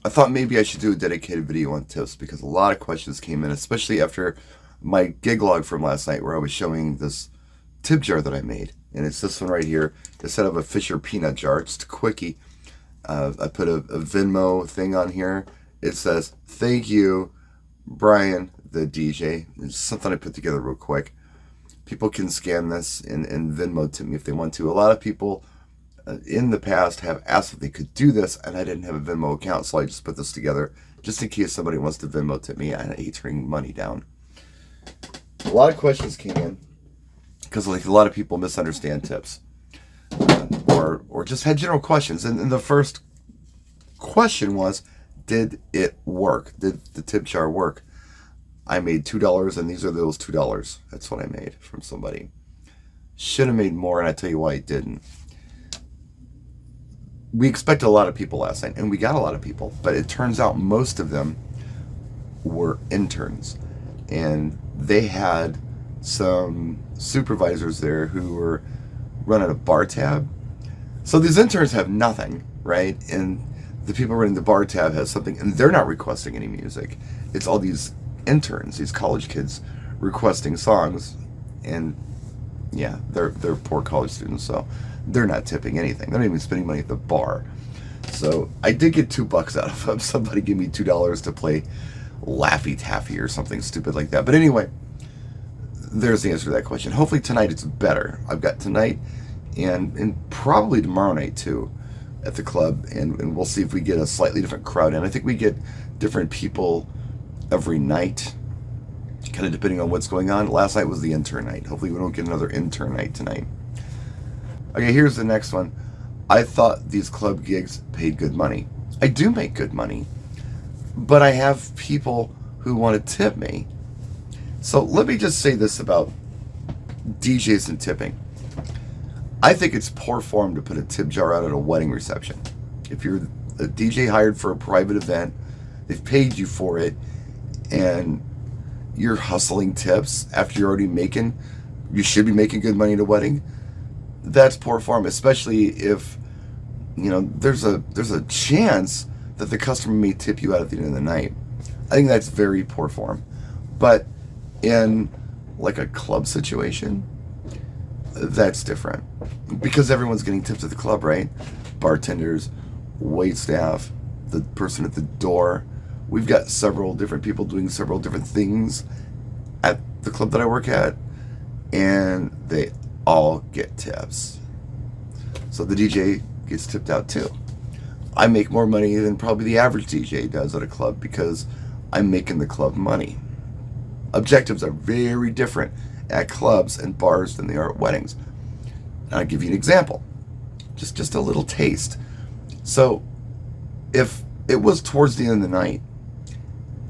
I thought maybe I should do a dedicated video on tips because a lot of questions came in, especially after my gig log from last night where I was showing this tip jar that I made. And it's this one right here. Instead of a Fisher peanut jar, it's a quickie. I put a Venmo thing on here. It says, "Thank you, Brian, the DJ." It's something I put together real quick. People can scan this and Venmo to me if they want to. A lot of people in the past have asked if they could do this, and I didn't have a Venmo account, so I just put this together just in case somebody wants to Venmo tip me. I hate turning money down. A lot of questions came in because like a lot of people misunderstand tips, or just had general questions. And the first question was, did it work? Did the tip jar work? I made $2, and these are those $2. That's what I made from somebody. Should have made more, and I tell you why I didn't. We expected a lot of people last night, and we got a lot of people, but it turns out most of them were interns, and they had some supervisors there who were running a bar tab. So these interns have nothing, right? And the people running the bar tab has something, and they're not requesting any music. It's all these interns, these college kids, requesting songs, and yeah, they're poor college students, so they're not tipping anything. They're not even spending money at the bar. So I did get $2 out of them. Somebody gave me $2 to play Laffy Taffy or something stupid like that. But anyway, there's the answer to that question. Hopefully tonight it's better. I've got tonight and probably tomorrow night too at the club, and we'll see if we get a slightly different crowd in. I think we get different people every night, kind of depending on what's going on. Last night was the intern night. Hopefully we don't get another intern night tonight. Okay, here's the next one. I thought these club gigs paid good money. I do make good money, but I have people who want to tip me. So let me just say this about DJs and tipping. I think it's poor form to put a tip jar out at a wedding reception. If you're a DJ hired for a private event, they've paid you for it, and you're hustling tips after you're already making, you should be making good money at a wedding. That's poor form, especially if there's a chance that the customer may tip you out at the end of the night. I think that's very poor form. But in like a club situation, that's different because everyone's getting tips at the club, right? Bartenders, wait staff, the person at the door. We've got several different people doing several different things at the club that I work at, and they all get tips. So the DJ gets tipped out too. I make more money than probably the average DJ does at a club because I'm making the club money. Objectives are very different at clubs and bars than they are at weddings. And I'll give you an example, just a little taste. So if it was towards the end of the night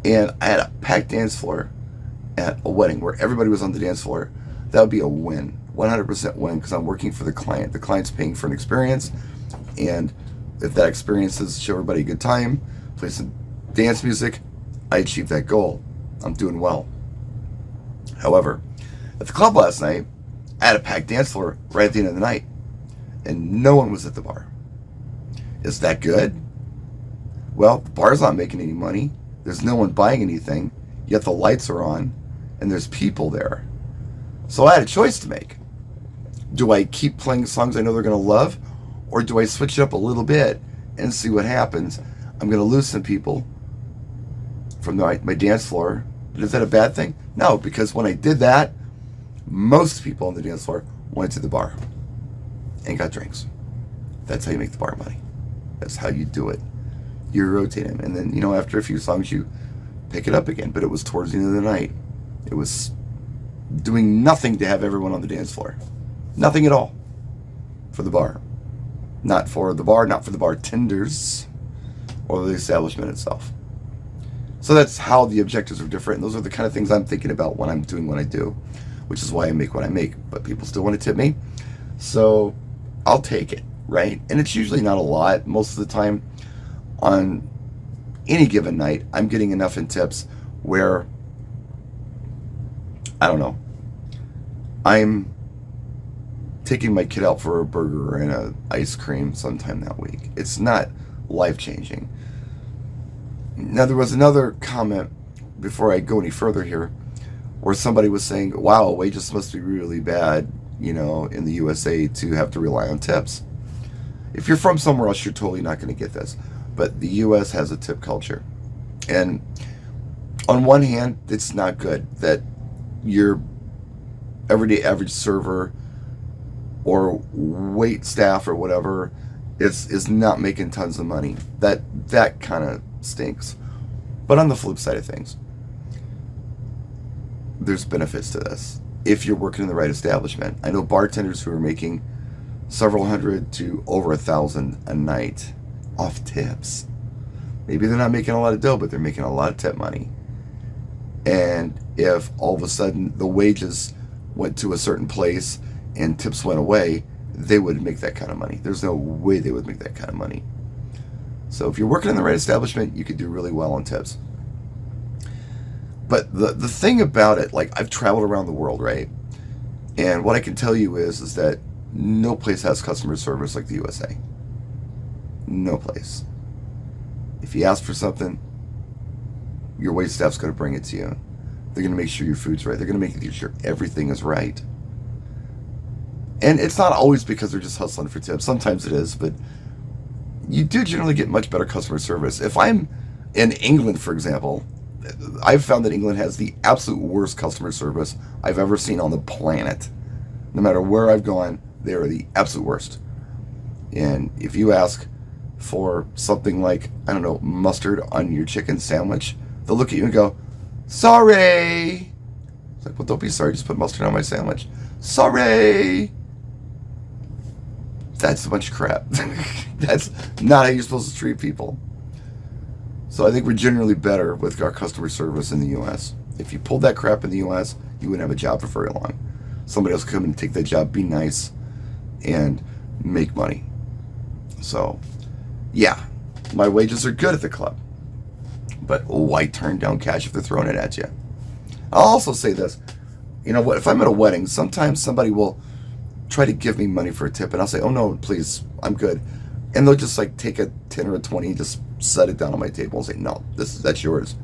and I had a packed dance floor at a wedding where everybody was on the dance floor, that would be a win, 100% win, because I'm working for the client. The client's paying for an experience, and if that experience is show everybody a good time, play some dance music, I achieved that goal. I'm doing well. However, at the club last night, I had a packed dance floor right at the end of the night, and no one was at the bar. Is that good? Well, the bar's not making any money. There's no one buying anything, yet the lights are on, and there's people there. So I had a choice to make. Do I keep playing songs I know they're going to love, or do I switch it up a little bit and see what happens? I'm going to lose some people from my dance floor. But is that a bad thing? No, because when I did that, most people on the dance floor went to the bar and got drinks. That's how you make the bar money. That's how you do it. You rotate them, and then after a few songs you pick it up again. But it was towards the end of the night. It was doing nothing to have everyone on the dance floor. Nothing at all for the bar. Not for the bar, not for the bartenders, or the establishment itself. So that's how the objectives are different. And those are the kind of things I'm thinking about when I'm doing what I do, which is why I make what I make. But people still want to tip me, so I'll take it, right? And it's usually not a lot. Most of the time, on any given night, I'm getting enough in tips where, I don't know, I'm taking my kid out for a burger and a ice cream sometime that week. It's not life changing. Now, there was another comment before I go any further here where somebody was saying, wow, wages must be really bad, in the USA to have to rely on tips. If you're from somewhere else, you're totally not going to get this. But the US has a tip culture. And on one hand, it's not good that your everyday average server or wait staff or whatever is not making tons of money. That kind of stinks. But on the flip side of things, there's benefits to this if you're working in the right establishment. I know bartenders who are making several hundred to over 1,000 a night off tips. Maybe they're not making a lot of dough, but they're making a lot of tip money. And if all of a sudden the wages went to a certain place and tips went away, they would make that kind of money. There's no way they would make that kind of money. So if you're working in the right establishment, you could do really well on tips. But the thing about it, like, I've traveled around the world, right? And what I can tell you is that no place has customer service like the USA. No place. If you ask for something, your wait staff's going to bring it to you. They're going to make sure your food's right. They're going to make sure everything is right. And it's not always because they're just hustling for tips. Sometimes it is, but you do generally get much better customer service. If I'm in England, for example, I've found that England has the absolute worst customer service I've ever seen on the planet. No matter where I've gone, they are the absolute worst. And if you ask for something like, I don't know, mustard on your chicken sandwich, they'll look at you and go, sorry. It's like, well, don't be sorry, just put mustard on my sandwich. Sorry. That's a bunch of crap. That's not how you're supposed to treat people. So I think we're generally better with our customer service in the U.S. If you pulled that crap in the U.S., you wouldn't have a job for very long. Somebody else could come in and take that job, be nice, and make money. So, yeah, my wages are good at the club. But why turn down cash if they're throwing it at you? I'll also say this. You know what? If I'm at a wedding, sometimes somebody will try to give me money for a tip, and I'll say, oh, no, please, I'm good. And they'll just like take a 10 or a 20 and just set it down on my table and say, no, that's yours.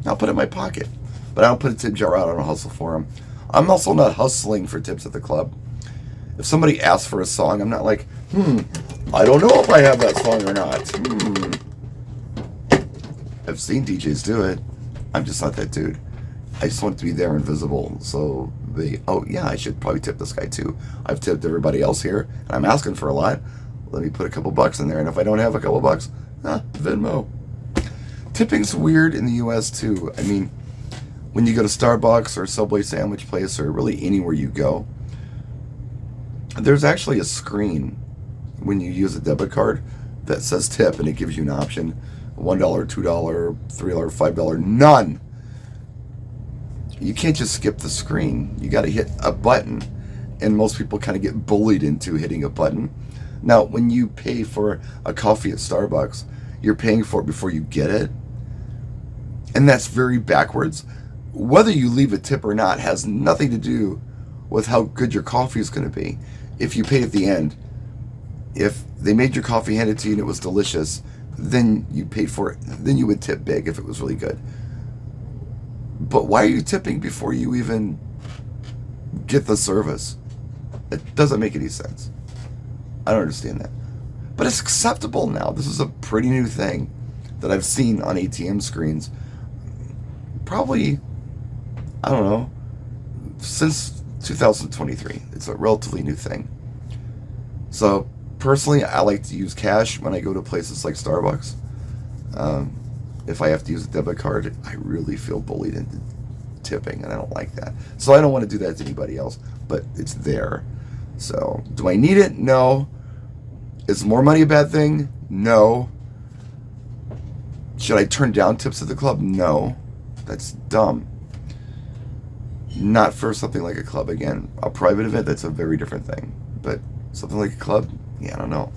And I'll put it in my pocket. But I don't put a tip jar out. I don't hustle for them. I'm also not hustling for tips at the club. If somebody asks for a song, I'm not like, I don't know if I have that song or not. I've seen DJs do it. I'm just not that dude. I just want to be there and visible. So I should probably tip this guy too. I've tipped everybody else here, and I'm asking for a lot. Let me put a couple bucks in there, and if I don't have a couple bucks, Venmo. Tipping's weird in the U.S. too. I mean, when you go to Starbucks or Subway sandwich place or really anywhere you go, there's actually a screen when you use a debit card that says tip, and it gives you an option: $1, $2, $3, $5, none. You can't just skip the screen. You got to hit a button, and most people kind of get bullied into hitting a button. Now, when you pay for a coffee at Starbucks, you're paying for it before you get it, and that's very backwards. Whether you leave a tip or not has nothing to do with how good your coffee is going to be. If you paid at the end, if they made your coffee, handed to you, and it was delicious, then you paid for it. Then you would tip big if it was really good. But why are you tipping before you even get the service? It doesn't make any sense. I don't understand that. But it's acceptable now. This is a pretty new thing that I've seen on ATM screens. Probably, I don't know, since 2023. It's a relatively new thing. So, personally, I like to use cash when I go to places like Starbucks. If I have to use a debit card, I really feel bullied into tipping, and I don't like that. So I don't want to do that to anybody else, but it's there. So, do I need it? No. Is more money a bad thing? No. Should I turn down tips at the club? No. That's dumb. Not for something like a club. Again, a private event, that's a very different thing. But something like a club, yeah, I don't know.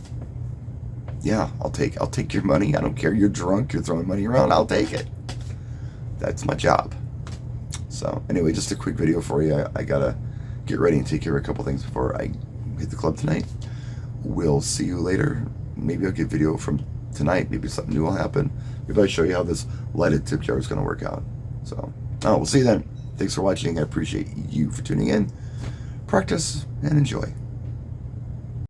Yeah, I'll take your money. I don't care. You're drunk. You're throwing money around. I'll take it. That's my job. So anyway, just a quick video for you. I gotta get ready and take care of a couple things before I hit the club tonight. We'll see you later. Maybe I'll get video from tonight. Maybe something new will happen. maybe I'll show you how this lighted tip jar is going to work out. So, we'll see you then. Thanks for watching. I appreciate you for tuning in. Practice and enjoy.